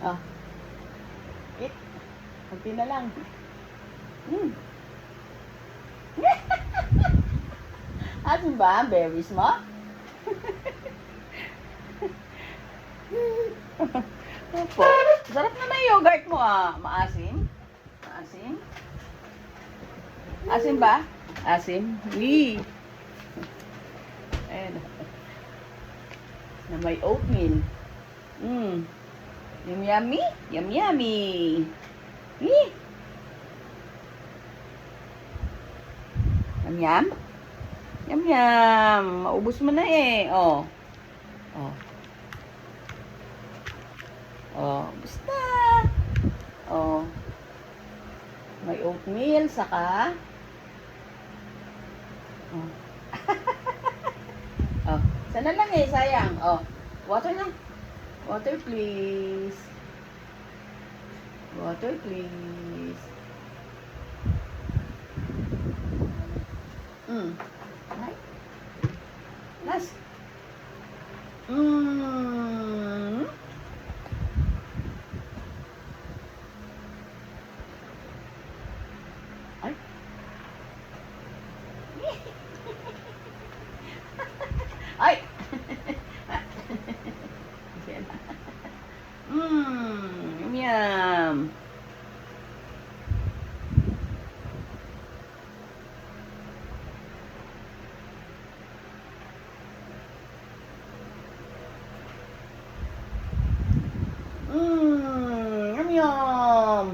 Oh, eat. Kunti na lang. Hmm. Asin ba ang berries mo? Opo. Sarap na may yogurt mo ah. Maasim? Maasim? Asim ba? Asim? Wee. Ayan. Na may oatmeal. Mmm. Yum yummy? Yum yummy. Wee. Yum yum? Yum yum. Maubos mo na eh. Oh. Oh. Oh. Basta. Oh. May oatmeal, saka. Oh. Oh. Sana lang eh, sayang. Oh. Water na. Water please. Water please. Right? Last. Ay. Ay. Yum yum. Yum yum.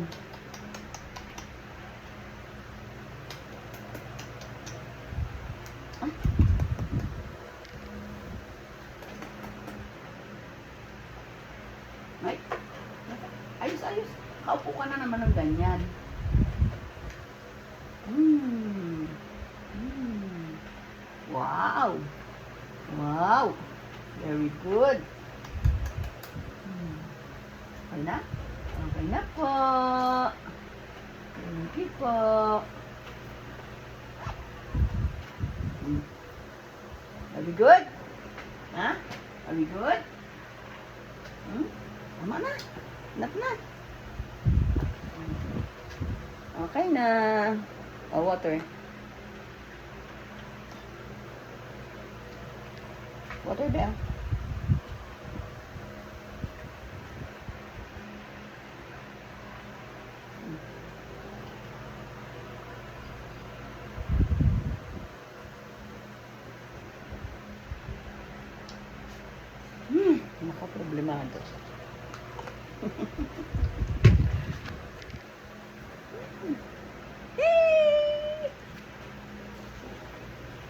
Ay. Ayos, ayos. Kaupo ka na naman ng ganyan. Wow. Wow. Very good. Okay na? Okay na po. Thank you po. Are we good? Ha? Are we good? Tama na. Enough na. Okay na. Oh, water. Water ba? Nakaproblemado.